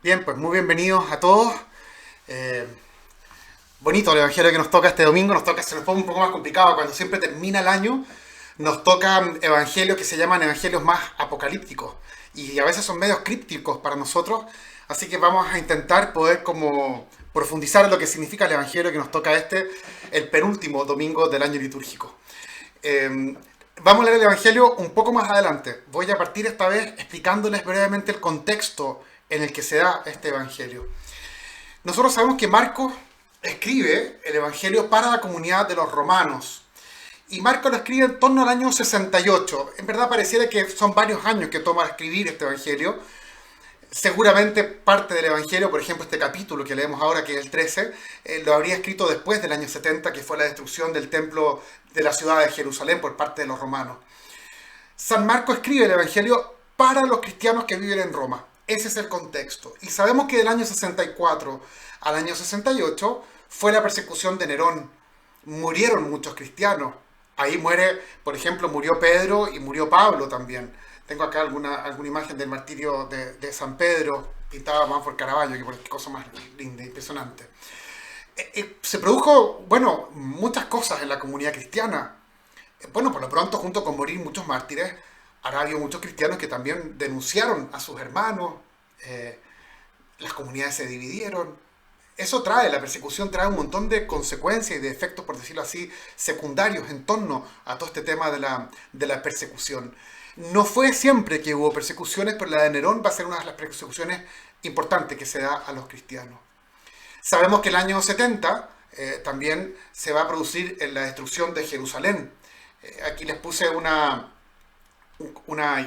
Bien, pues muy bienvenidos a todos. Eh, Bonito el evangelio que nos toca este domingo. Se nos pone un poco más complicado cuando siempre termina el año. Nos tocan evangelios que se llaman evangelios más apocalípticos y a veces son medios crípticos para nosotros. Así que vamos a intentar poder como profundizar en lo que significa el evangelio que nos toca el penúltimo domingo del año litúrgico. Eh, Vamos a leer el Evangelio un poco más adelante. Voy a partir esta vez explicándoles brevemente el contexto en el que se da este Evangelio. Nosotros sabemos que Marcos escribe el Evangelio para la comunidad de los romanos. Y Marcos lo escribe en torno al año 68. En verdad pareciera que son varios años que toma escribir este Evangelio. Seguramente parte del Evangelio, por ejemplo este capítulo que leemos ahora, que es el 13, lo habría escrito después del año 70, que fue la destrucción del templo de la ciudad de Jerusalén por parte de los romanos. San Marcos escribe el Evangelio para los cristianos que viven en Roma. Ese es el contexto. Y sabemos que del año 64 al año 68 fue la persecución de Nerón. Murieron muchos cristianos. Ahí muere, por ejemplo, murió Pedro y murió Pablo también. Tengo acá alguna imagen del martirio de San Pedro, pintada más por Caravaggio, que por qué cosa más linda, impresionante. Se produjo, bueno, muchas cosas en la comunidad cristiana. Bueno, por lo pronto, junto con morir muchos mártires, ahora habido muchos cristianos que también denunciaron a sus hermanos, eh, las comunidades se dividieron. Eso trae, la persecución trae un montón de consecuencias y de efectos, por decirlo así, secundarios en torno a todo este tema de la persecución. No fue siempre que hubo persecuciones, pero la de Nerón va a ser una de las persecuciones importantes que se da a los cristianos. Sabemos que el año 70 también se va a producir en la destrucción de Jerusalén. Aquí les puse una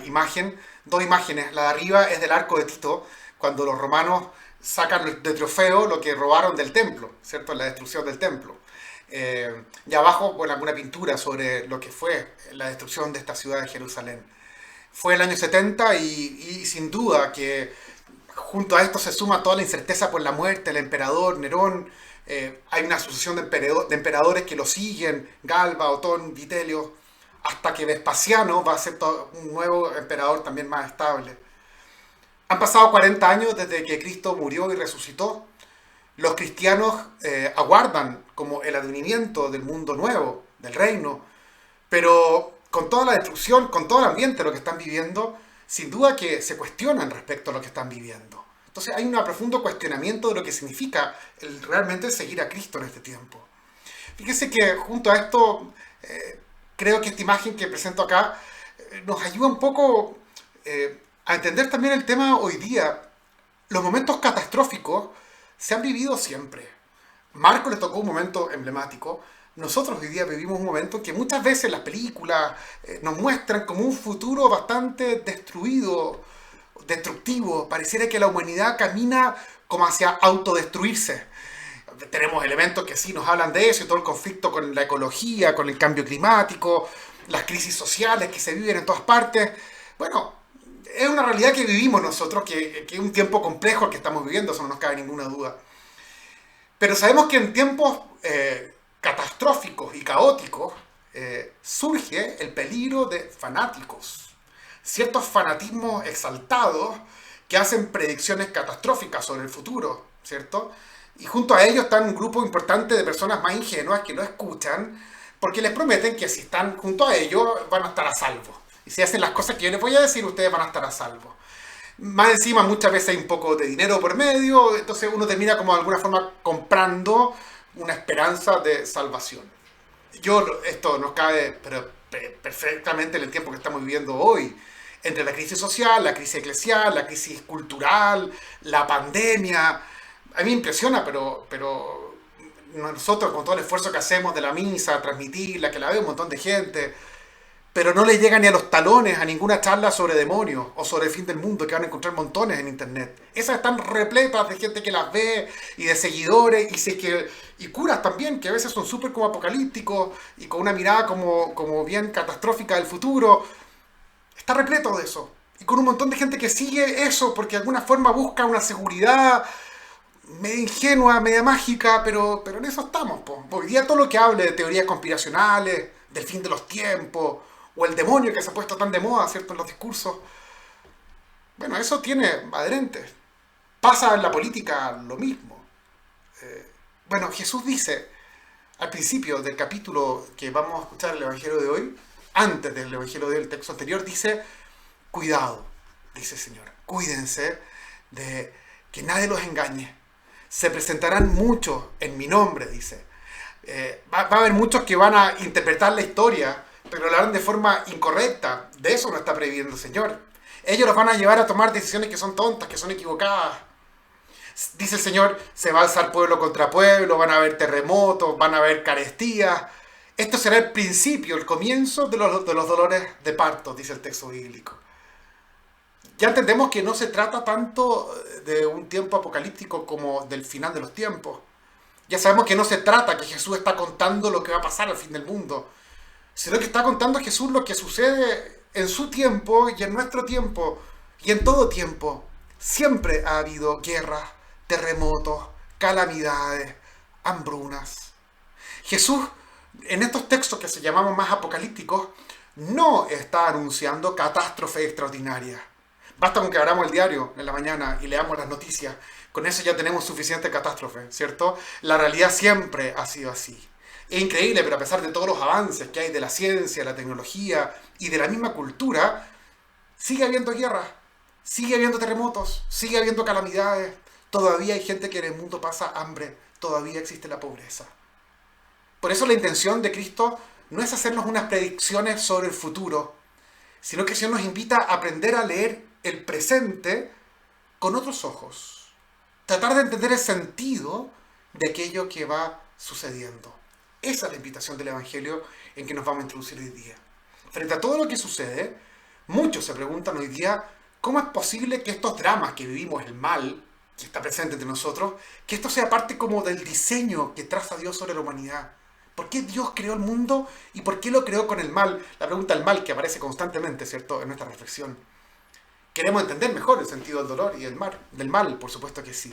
imagen, dos imágenes. La de arriba es del arco de Tito, cuando los romanos sacan de trofeo lo que robaron del templo, ¿cierto? La destrucción del templo. Y abajo, bueno, alguna pintura sobre lo que fue la destrucción de esta ciudad de Jerusalén. Fue el año 70 y sin duda que junto a esto se suma toda la incerteza por la muerte del emperador Nerón. Hay una sucesión de emperadores que lo siguen, Galba, Otón, Vitelio, hasta que Vespasiano va a ser un nuevo emperador también más estable. Han pasado 40 años desde que Cristo murió y resucitó. Los cristianos aguardan como el advenimiento del mundo nuevo, del reino, pero con toda la destrucción, con todo el ambiente de lo que están viviendo, sin duda que se cuestionan respecto a lo que están viviendo. Entonces hay un profundo cuestionamiento de lo que significa realmente seguir a Cristo en este tiempo. Fíjese que junto a esto, creo que esta imagen que presento acá nos ayuda un poco a entender también el tema hoy día. Los momentos catastróficos se han vivido siempre. Marco le tocó un momento emblemático. Nosotros hoy día vivimos un momento que muchas veces las películas nos muestran como un futuro bastante destruido, destructivo. Pareciera que la humanidad camina como hacia autodestruirse. Tenemos elementos que sí nos hablan de eso, y todo el conflicto con la ecología, con el cambio climático, las crisis sociales que se viven en todas partes. Bueno, es una realidad que vivimos nosotros, que es un tiempo complejo el que estamos viviendo, eso no nos cabe ninguna duda. Pero sabemos que en tiempos catastróficos y caóticos surge el peligro de fanáticos. Ciertos fanatismos exaltados que hacen predicciones catastróficas sobre el futuro, ¿cierto? Y junto a ellos están un grupo importante de personas más ingenuas que no escuchan porque les prometen que si están junto a ellos van a estar a salvo. Y si hacen las cosas que yo les voy a decir, ustedes van a estar a salvo. Más encima, muchas veces hay un poco de dinero por medio, entonces uno termina como de alguna forma comprando una esperanza de salvación. Esto nos cabe pero, perfectamente en el tiempo que estamos viviendo hoy. Entre la crisis social, la crisis eclesial, la crisis cultural, la pandemia. A mí me impresiona, pero nosotros con todo el esfuerzo que hacemos de la misa, transmitirla, que la ve un montón de gente, pero no le llega ni a los talones a ninguna charla sobre demonios o sobre el fin del mundo, que van a encontrar montones en internet. Esas están repletas de gente que las ve y de seguidores y curas también, que a veces son súper como apocalípticos y con una mirada como bien catastrófica del futuro. Está repleto de eso. Y con un montón de gente que sigue eso porque de alguna forma busca una seguridad media ingenua, media mágica, pero en eso estamos. Po. Hoy día todo lo que hable de teorías conspiracionales, del fin de los tiempos, o el demonio que se ha puesto tan de moda, ¿cierto?, en los discursos. Bueno, eso tiene adherentes. Pasa en la política lo mismo. Bueno, Jesús dice al principio del capítulo que vamos a escuchar en el Evangelio de hoy, antes del Evangelio del texto anterior, dice, cuidado, dice el Señor, cuídense de que nadie los engañe. Se presentarán muchos en mi nombre, dice. Va a haber muchos que van a interpretar la historia, pero lo harán de forma incorrecta. De eso nos está previendo el Señor. Ellos los van a llevar a tomar decisiones que son tontas, que son equivocadas. Dice el Señor, se va a alzar pueblo contra pueblo, van a haber terremotos, van a haber carestías. Esto será el principio, el comienzo de los dolores de parto, dice el texto bíblico. Ya entendemos que no se trata tanto de un tiempo apocalíptico como del final de los tiempos. Ya sabemos que no se trata que Jesús está contando lo que va a pasar al fin del mundo, sino que está contando Jesús lo que sucede en su tiempo y en nuestro tiempo y en todo tiempo. Siempre ha habido guerras, terremotos, calamidades, hambrunas. Jesús, en estos textos que se llamamos más apocalípticos, no está anunciando catástrofes extraordinarias. Basta con que abramos el diario en la mañana y leamos las noticias. Con eso ya tenemos suficiente catástrofe, ¿cierto? La realidad siempre ha sido así. Es increíble, pero a pesar de todos los avances que hay de la ciencia, la tecnología y de la misma cultura, sigue habiendo guerras, sigue habiendo terremotos, sigue habiendo calamidades. Todavía hay gente que en el mundo pasa hambre, todavía existe la pobreza. Por eso la intención de Cristo no es hacernos unas predicciones sobre el futuro, sino que el Señor nos invita a aprender a leer el presente con otros ojos. Tratar de entender el sentido de aquello que va sucediendo. Esa es la invitación del Evangelio en que nos vamos a introducir hoy día. Frente a todo lo que sucede, muchos se preguntan hoy día cómo es posible que estos dramas que vivimos, el mal que está presente entre nosotros, que esto sea parte como del diseño que traza Dios sobre la humanidad. ¿Por qué Dios creó el mundo y por qué lo creó con el mal? La pregunta del mal que aparece constantemente, ¿cierto?, en nuestra reflexión. Queremos entender mejor el sentido del dolor y del mal, por supuesto que sí.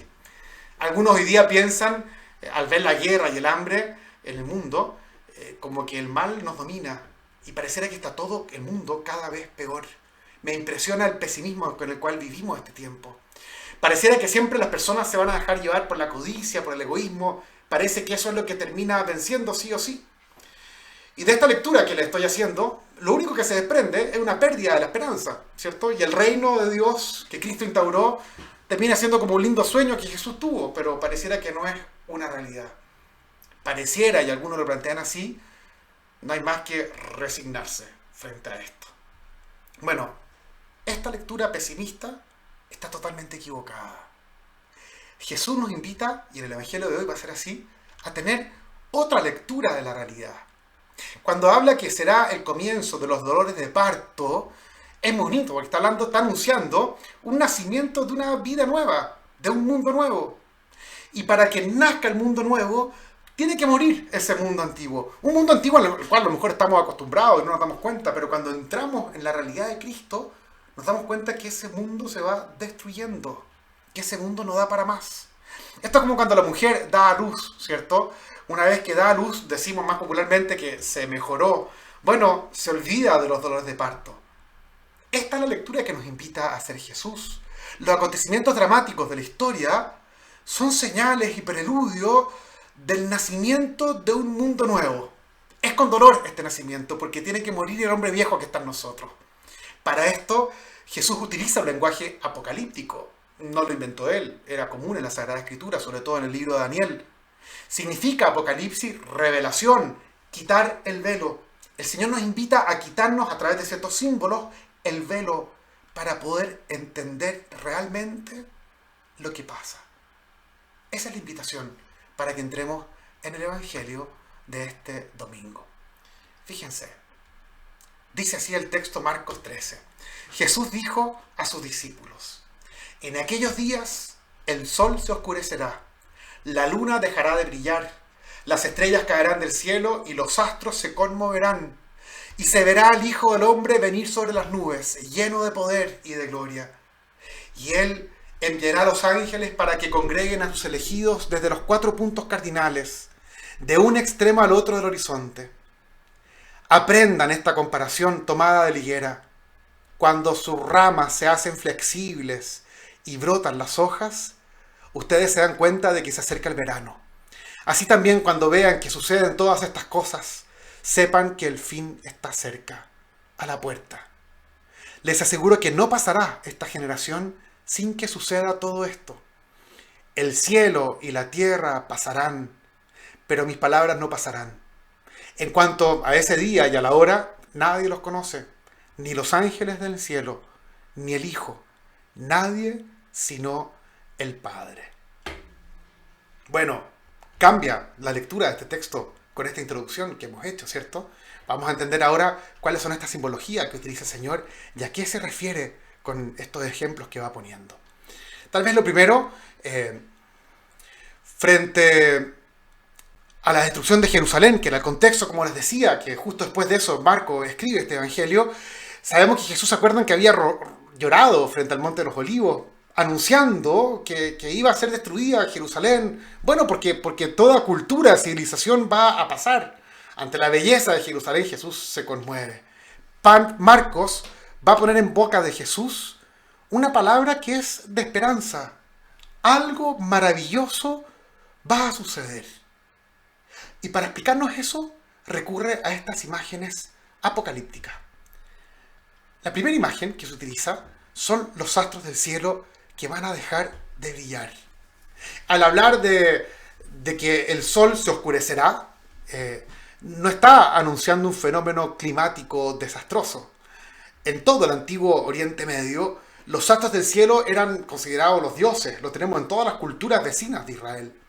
Algunos hoy día piensan, al ver la guerra y el hambre en el mundo, como que el mal nos domina y pareciera que está todo el mundo cada vez peor. Me impresiona el pesimismo con el cual vivimos este tiempo. Pareciera que siempre las personas se van a dejar llevar por la codicia, por el egoísmo. Parece que eso es lo que termina venciendo sí o sí. Y de esta lectura que le estoy haciendo, lo único que se desprende es una pérdida de la esperanza, ¿cierto? Y el reino de Dios que Cristo instauró termina siendo como un lindo sueño que Jesús tuvo, pero pareciera que no es una realidad. Pareciera, y algunos lo plantean así, no hay más que resignarse frente a esto. Bueno, esta lectura pesimista está totalmente equivocada. Jesús nos invita, y en el Evangelio de hoy va a ser así, a tener otra lectura de la realidad. Cuando habla que será el comienzo de los dolores de parto, es muy bonito, porque está anunciando un nacimiento de una vida nueva, de un mundo nuevo. Y para que nazca el mundo nuevo, tiene que morir ese mundo antiguo. Un mundo antiguo al cual a lo mejor estamos acostumbrados y no nos damos cuenta, pero cuando entramos en la realidad de Cristo, nos damos cuenta que ese mundo se va destruyendo, que ese mundo no da para más. Esto es como cuando la mujer da a luz, ¿cierto? Una vez que da a luz, decimos más popularmente que se mejoró. Bueno, se olvida de los dolores de parto. Esta es la lectura que nos invita a hacer Jesús. Los acontecimientos dramáticos de la historia son señales y preludios del nacimiento de un mundo nuevo. Es con dolor este nacimiento, porque tiene que morir el hombre viejo que está en nosotros. Para esto, Jesús utiliza un lenguaje apocalíptico. No lo inventó él, era común en la Sagrada Escritura, sobre todo en el libro de Daniel. Significa apocalipsis, revelación, quitar el velo. El Señor nos invita a quitarnos a través de ciertos símbolos el velo para poder entender realmente lo que pasa. Esa es la invitación para que entremos en el Evangelio de este domingo. Fíjense, dice así el texto Marcos 13. Jesús dijo a sus discípulos: en aquellos días el sol se oscurecerá, la luna dejará de brillar, las estrellas caerán del cielo y los astros se conmoverán, y se verá al Hijo del Hombre venir sobre las nubes, lleno de poder y de gloria. Y Él enviará a los ángeles para que congreguen a sus elegidos desde los 4 puntos cardinales, de un extremo al otro del horizonte. Aprendan esta comparación tomada de la higuera. Cuando sus ramas se hacen flexibles y brotan las hojas, ustedes se dan cuenta de que se acerca el verano. Así también cuando vean que suceden todas estas cosas, sepan que el fin está cerca, a la puerta. Les aseguro que no pasará esta generación sin que suceda todo esto. El cielo y la tierra pasarán, pero mis palabras no pasarán. En cuanto a ese día y a la hora, nadie los conoce, ni los ángeles del cielo, ni el Hijo, nadie sino el Padre. Bueno, cambia la lectura de este texto con esta introducción que hemos hecho, ¿cierto? Vamos a entender ahora cuáles son estas simbologías que utiliza el Señor y a qué se refiere con estos ejemplos que va poniendo. Tal vez lo primero, frente a la destrucción de Jerusalén, que era el contexto, como les decía, que justo después de eso Marco escribe este evangelio, sabemos que Jesús, ¿se acuerdan que había llorado frente al Monte de los Olivos, anunciando que iba a ser destruida Jerusalén? Bueno, porque toda cultura, civilización va a pasar. Ante la belleza de Jerusalén, Jesús se conmueve. Marcos va a poner en boca de Jesús una palabra que es de esperanza. Algo maravilloso va a suceder. Y para explicarnos eso, recurre a estas imágenes apocalípticas. La primera imagen que se utiliza son los astros del cielo que van a dejar de brillar. Al hablar de que el sol se oscurecerá, no está anunciando un fenómeno climático desastroso. En todo el antiguo Oriente Medio, los astros del cielo eran considerados los dioses. Lo tenemos en todas las culturas vecinas de Israel.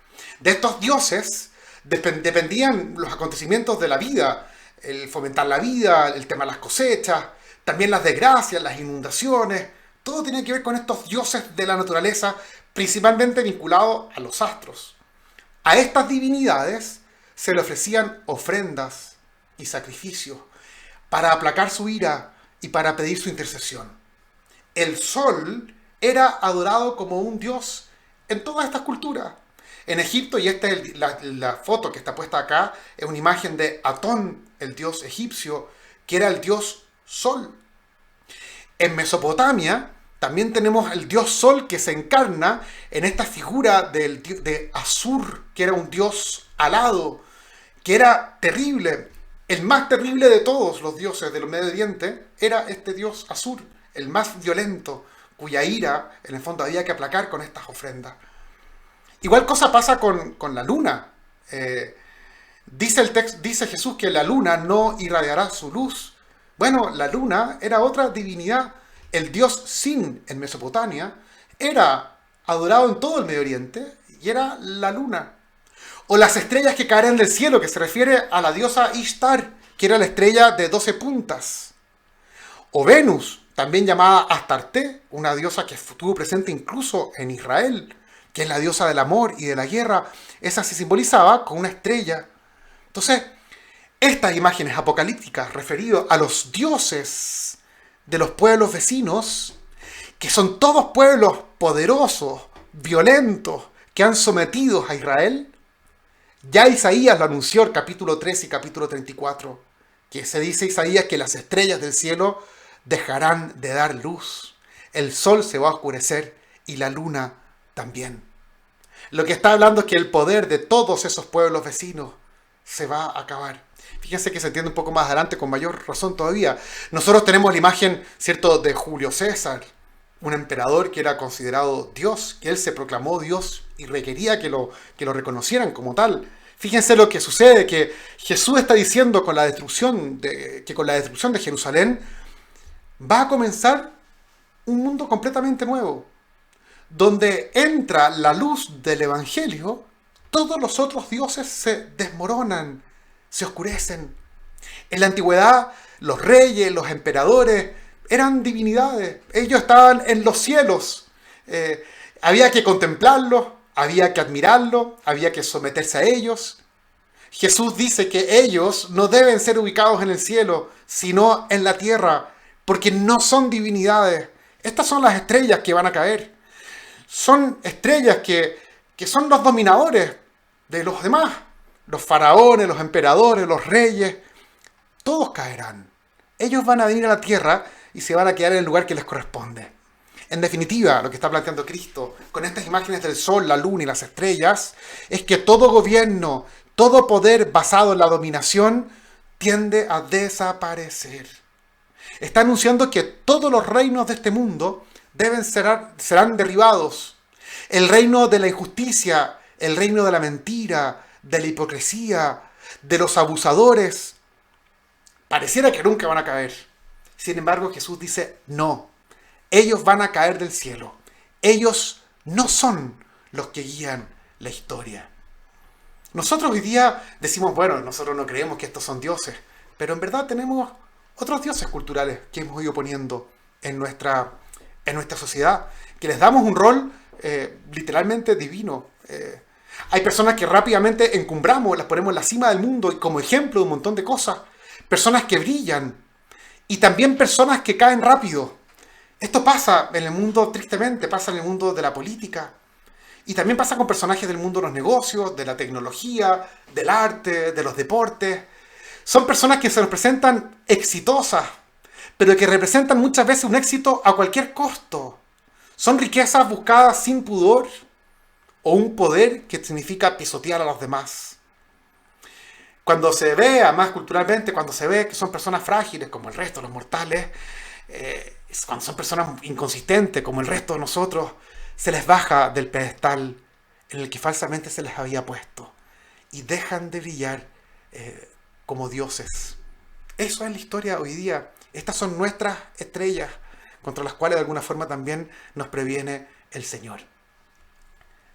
De estos dioses dependían los acontecimientos de la vida, el fomentar la vida, el tema de las cosechas, también las desgracias, las inundaciones. Todo tiene que ver con estos dioses de la naturaleza, principalmente vinculados a los astros. A estas divinidades se le ofrecían ofrendas y sacrificios para aplacar su ira y para pedir su intercesión. El sol era adorado como un dios en todas estas culturas. En Egipto, y esta es la foto que está puesta acá, es una imagen de Atón, el dios egipcio, que era el dios sol. En Mesopotamia también tenemos el dios sol que se encarna en esta figura de Asur, que era un dios alado, que era terrible. El más terrible de todos los dioses del Medio Oriente era este dios Asur, el más violento, cuya ira en el fondo había que aplacar con estas ofrendas. Igual cosa pasa con la luna. Dice Jesús que la luna no irradiará su luz. Bueno, la luna era otra divinidad. El dios Sin en Mesopotamia era adorado en todo el Medio Oriente y era la luna. O las estrellas que caen del cielo, que se refiere a la diosa Ishtar, que era la estrella de 12 puntas. O Venus, también llamada Astarte, una diosa que estuvo presente incluso en Israel, que es la diosa del amor y de la guerra. Esa se simbolizaba con una estrella. Entonces, estas imágenes apocalípticas referidas a los dioses de los pueblos vecinos, que son todos pueblos poderosos, violentos, que han sometido a Israel, ya Isaías lo anunció en capítulo 3 y capítulo 34, que se dice Isaías que las estrellas del cielo dejarán de dar luz, el sol se va a oscurecer y la luna también. Lo que está hablando es que el poder de todos esos pueblos vecinos se va a acabar. Fíjense que se entiende un poco más adelante con mayor razón todavía. Nosotros tenemos la imagen, ¿cierto?, de Julio César, un emperador que era considerado Dios, que él se proclamó Dios y requería que lo reconocieran como tal. Fíjense lo que sucede, que Jesús está diciendo con la destrucción que con la destrucción de Jerusalén va a comenzar un mundo completamente nuevo, donde entra la luz del Evangelio. Todos los otros dioses se desmoronan, se oscurecen. En la antigüedad, los reyes, los emperadores, eran divinidades. Ellos estaban en los cielos. Había que contemplarlos, había que admirarlos, había que someterse a ellos. Jesús dice que ellos no deben ser ubicados en el cielo, sino en la tierra, porque no son divinidades. Estas son las estrellas que van a caer. Son estrellas que son los dominadores de los demás. Los faraones, los emperadores, los reyes, todos caerán. Ellos van a venir a la tierra y se van a quedar en el lugar que les corresponde. En definitiva, lo que está planteando Cristo con estas imágenes del sol, la luna y las estrellas es que todo gobierno, todo poder basado en la dominación tiende a desaparecer. Está anunciando que todos los reinos de este mundo serán derribados. El reino de la injusticia, el reino de la mentira, de la hipocresía, de los abusadores, pareciera que nunca van a caer. Sin embargo, Jesús dice, no, ellos van a caer del cielo. Ellos no son los que guían la historia. Nosotros hoy día decimos, bueno, nosotros no creemos que estos son dioses, pero en verdad tenemos otros dioses culturales que hemos ido poniendo en nuestra sociedad, que les damos un rol literalmente divino. Hay personas que rápidamente encumbramos, las ponemos en la cima del mundo y como ejemplo de un montón de cosas. Personas que brillan y también personas que caen rápido. Esto pasa en el mundo, tristemente, pasa en el mundo de la política. Y también pasa con personajes del mundo de los negocios, de la tecnología, del arte, de los deportes. Son personas que se nos presentan exitosas, pero que representan muchas veces un éxito a cualquier costo. Son riquezas buscadas sin pudor o un poder que significa pisotear a los demás. Cuando se ve, además culturalmente, cuando se ve que son personas frágiles como el resto de los mortales, cuando son personas inconsistentes como el resto de nosotros, se les baja del pedestal en el que falsamente se les había puesto y dejan de brillar como dioses. Eso es la historia hoy día. Estas son nuestras estrellas contra las cuales de alguna forma también nos previene el Señor.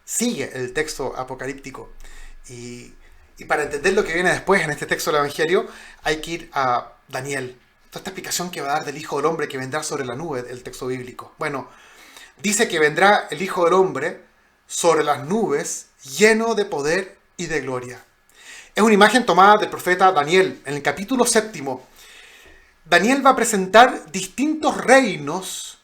Sigue el texto apocalíptico y para entender lo que viene después en este texto del Evangelio hay que ir a Daniel. Toda esta explicación que va a dar del Hijo del Hombre que vendrá sobre la nube del texto bíblico. Bueno, dice que vendrá el Hijo del Hombre sobre las nubes lleno de poder y de gloria. Es una imagen tomada del profeta Daniel en el capítulo 7. Daniel va a presentar distintos reinos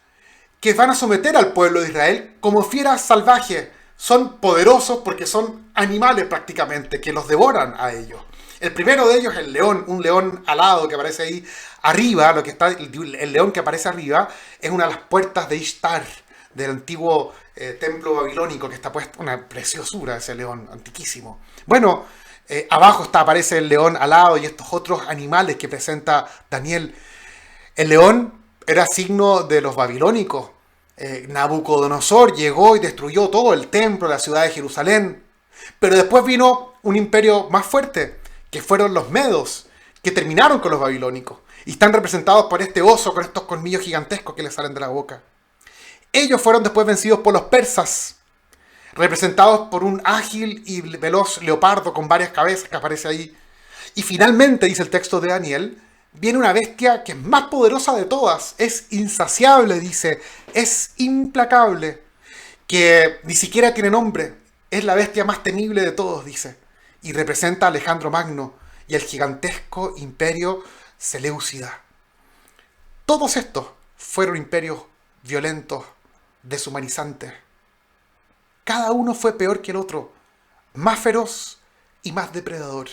que van a someter al pueblo de Israel como fieras salvajes. Son poderosos porque son animales prácticamente, que los devoran a ellos. El primero de ellos es el león, un león alado que aparece ahí arriba. El león que aparece arriba es una de las puertas de Ishtar, del antiguo templo babilónico que está puesto. Una preciosura ese león, antiquísimo. Bueno, abajo aparece el león alado y estos otros animales que presenta Daniel. El león era signo de los babilónicos. Nabucodonosor llegó y destruyó todo el templo, la ciudad de Jerusalén. Pero después vino un imperio más fuerte, que fueron los medos, que terminaron con los babilónicos. Y están representados por este oso con estos colmillos gigantescos que le salen de la boca. Ellos fueron después vencidos por los persas, representados por un ágil y veloz leopardo con varias cabezas que aparece ahí. Y finalmente, dice el texto de Daniel, viene una bestia que es más poderosa de todas, es insaciable, dice, es implacable, que ni siquiera tiene nombre, es la bestia más temible de todos, dice, y representa a Alejandro Magno y el gigantesco imperio Seleucida. Todos estos fueron imperios violentos, deshumanizantes. Cada uno fue peor que el otro, más feroz y más depredador.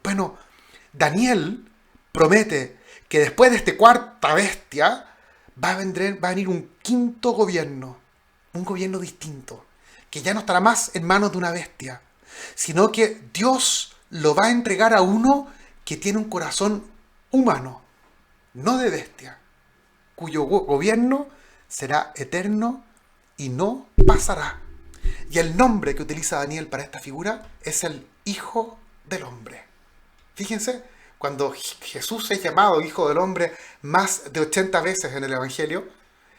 Bueno, Daniel promete que después de esta cuarta bestia va a venir un quinto gobierno, un gobierno distinto, que ya no estará más en manos de una bestia, sino que Dios lo va a entregar a uno que tiene un corazón humano, no de bestia, cuyo gobierno será eterno y no pasará. Y el nombre que utiliza Daniel para esta figura es el Hijo del Hombre. Fíjense, cuando Jesús es llamado Hijo del Hombre más de 80 veces en el Evangelio,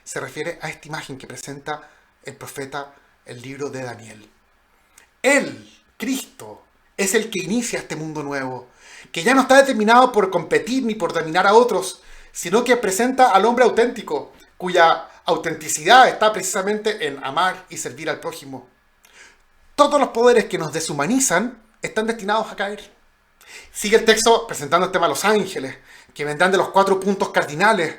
se refiere a esta imagen que presenta el profeta, el libro de Daniel. Él, Cristo, es el que inicia este mundo nuevo, que ya no está determinado por competir ni por dominar a otros, sino que presenta al hombre auténtico, cuya autenticidad está precisamente en amar y servir al prójimo. Todos los poderes que nos deshumanizan están destinados a caer. Sigue el texto presentando el tema de los ángeles, que vendrán de los 4 puntos cardinales.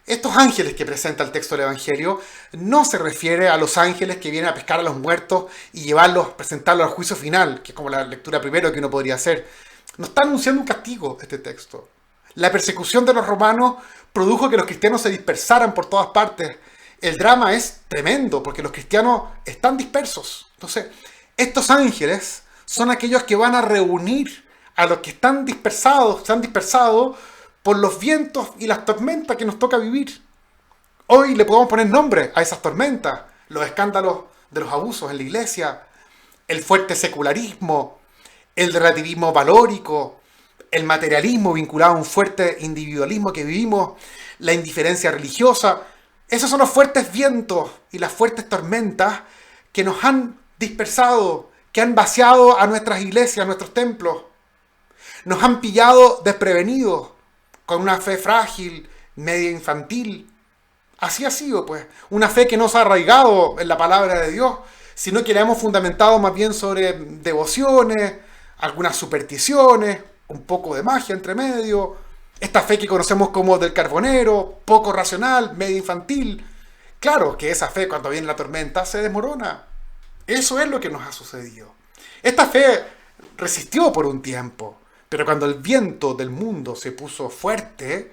Estos ángeles que presenta el texto del Evangelio no se refiere a los ángeles que vienen a pescar a los muertos y presentarlos al juicio final, que es como la lectura primero que uno podría hacer. No está anunciando un castigo este texto. La persecución de los romanos produjo que los cristianos se dispersaran por todas partes. el drama es tremendo porque los cristianos están dispersos. Entonces, estos ángeles son aquellos que van a reunir a los que están dispersados, se han dispersado por los vientos y las tormentas que nos toca vivir. Hoy le podemos poner nombre a esas tormentas, los escándalos de los abusos en la iglesia, el fuerte secularismo, el relativismo valórico, el materialismo vinculado a un fuerte individualismo que vivimos, la indiferencia religiosa. Esos son los fuertes vientos y las fuertes tormentas que nos han dispersado, que han vaciado a nuestras iglesias, a nuestros templos. Nos han pillado desprevenidos, con una fe frágil, media infantil. Así ha sido, pues. Una fe que no se ha arraigado en la palabra de Dios, sino que la hemos fundamentado más bien sobre devociones, algunas supersticiones, un poco de magia entre medio. Esta fe que conocemos como del carbonero, poco racional, media infantil. Claro que esa fe, cuando viene la tormenta, se desmorona. Eso es lo que nos ha sucedido. Esta fe resistió por un tiempo, pero cuando el viento del mundo se puso fuerte,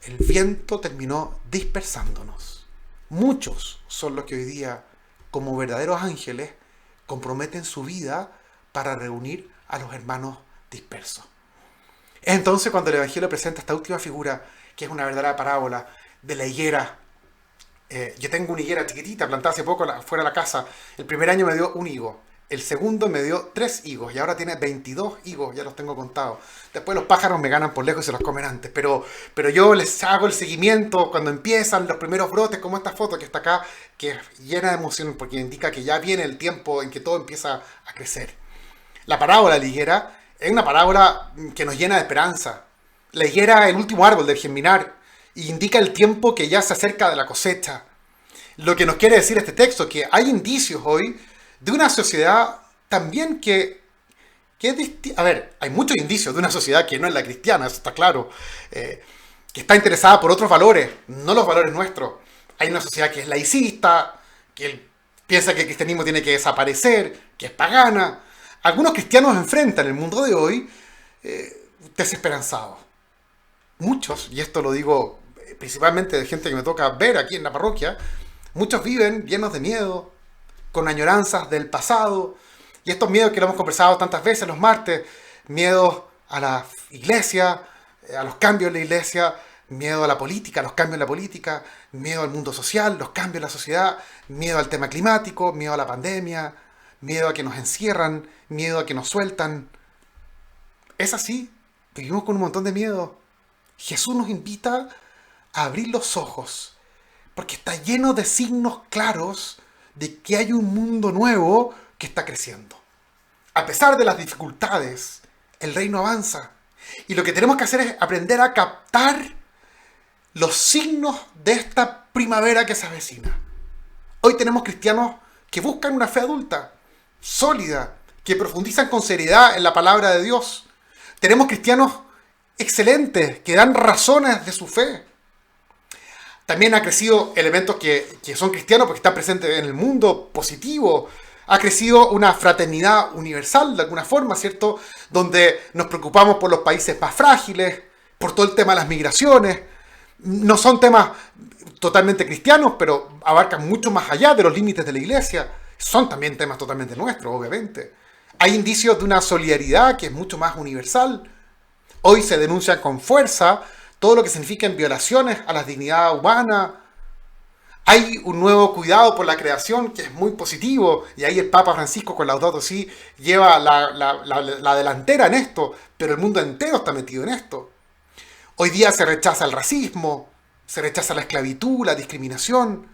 el viento terminó dispersándonos. Muchos son los que hoy día, como verdaderos ángeles, comprometen su vida para reunir a los hermanos dispersos. Es entonces cuando el Evangelio presenta esta última figura, que es una verdadera parábola de la higuera. Yo tengo una higuera chiquitita, plantada hace poco fuera de la casa. El primer año me dio un higo. El segundo me dio 3 higos y ahora tiene 22 higos, ya los tengo contados. Después los pájaros me ganan por lejos y se los comen antes. Pero yo les hago el seguimiento cuando empiezan los primeros brotes, como esta foto que está acá, que es llena de emoción porque indica que ya viene el tiempo en que todo empieza a crecer. La parábola de la higuera es una parábola que nos llena de esperanza. La higuera es el último árbol del germinar y indica el tiempo que ya se acerca de la cosecha. Lo que nos quiere decir este texto es que hay indicios hoy de una sociedad también que es distinta. A ver, hay muchos indicios de una sociedad que no es la cristiana, eso está claro, que está interesada por otros valores, no los valores nuestros. Hay una sociedad que es laicista, que piensa que el cristianismo tiene que desaparecer, que es pagana. Algunos cristianos enfrentan el mundo de hoy desesperanzados. Muchos, y esto lo digo principalmente de gente que me toca ver aquí en la parroquia, muchos viven llenos de miedo, con añoranzas del pasado, y estos miedos que lo hemos conversado tantas veces los martes, miedos a la iglesia, a los cambios en la iglesia, miedo a la política, a los cambios en la política, miedo al mundo social, los cambios en la sociedad, miedo al tema climático, miedo a la pandemia, miedo a que nos encierran, miedo a que nos sueltan. Es así, vivimos con un montón de miedo. Jesús nos invita a abrir los ojos, porque está lleno de signos claros de que hay un mundo nuevo que está creciendo. A pesar de las dificultades, el reino avanza. Y lo que tenemos que hacer es aprender a captar los signos de esta primavera que se avecina. Hoy tenemos cristianos que buscan una fe adulta, sólida, que profundizan con seriedad en la palabra de Dios. Tenemos cristianos excelentes que dan razones de su fe. También ha crecido elementos que son cristianos porque están presentes en el mundo positivo. Ha crecido una fraternidad universal de alguna forma, ¿cierto? Donde nos preocupamos por los países más frágiles, por todo el tema de las migraciones. No son temas totalmente cristianos, pero abarcan mucho más allá de los límites de la iglesia. Son también temas totalmente nuestros, obviamente. Hay indicios de una solidaridad que es mucho más universal. Hoy se denuncia con fuerza todo lo que significan violaciones a la dignidad humana. Hay un nuevo cuidado por la creación que es muy positivo, y ahí el Papa Francisco con Laudato Si lleva la delantera en esto, pero el mundo entero está metido en esto. Hoy día se rechaza el racismo, se rechaza la esclavitud, la discriminación,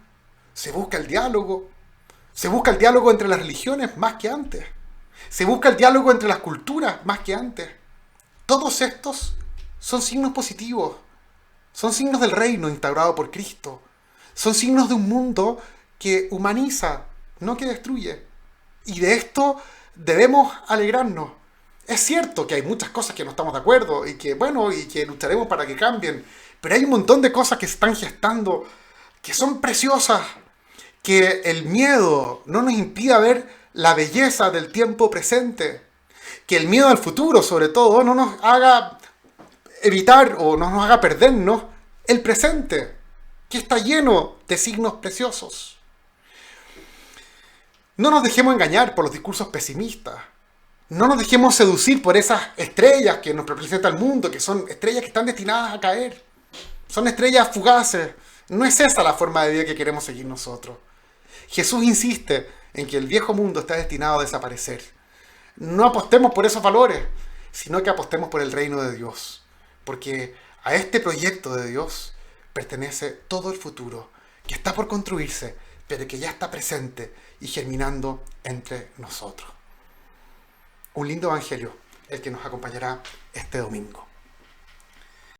se busca el diálogo. Se busca el diálogo entre las religiones más que antes. Se busca el diálogo entre las culturas más que antes. Todos estos son signos positivos. Son signos del reino instaurado por Cristo. Son signos de un mundo que humaniza, no que destruye. Y de esto debemos alegrarnos. Es cierto que hay muchas cosas que no estamos de acuerdo y que lucharemos para que cambien. Pero hay un montón de cosas que se están gestando que son preciosas. Que el miedo no nos impida ver la belleza del tiempo presente. Que el miedo al futuro, sobre todo, no nos haga evitar o no nos haga perdernos el presente. que está lleno de signos preciosos. No nos dejemos engañar por los discursos pesimistas. No nos dejemos seducir por esas estrellas que nos representa el mundo, que son estrellas que están destinadas a caer. Son estrellas fugaces. No es esa la forma de vida que queremos seguir nosotros. Jesús insiste en que el viejo mundo está destinado a desaparecer. No apostemos por esos valores, sino que apostemos por el reino de Dios. Porque a este proyecto de Dios pertenece todo el futuro, que está por construirse, pero que ya está presente y germinando entre nosotros. Un lindo evangelio el que nos acompañará este domingo.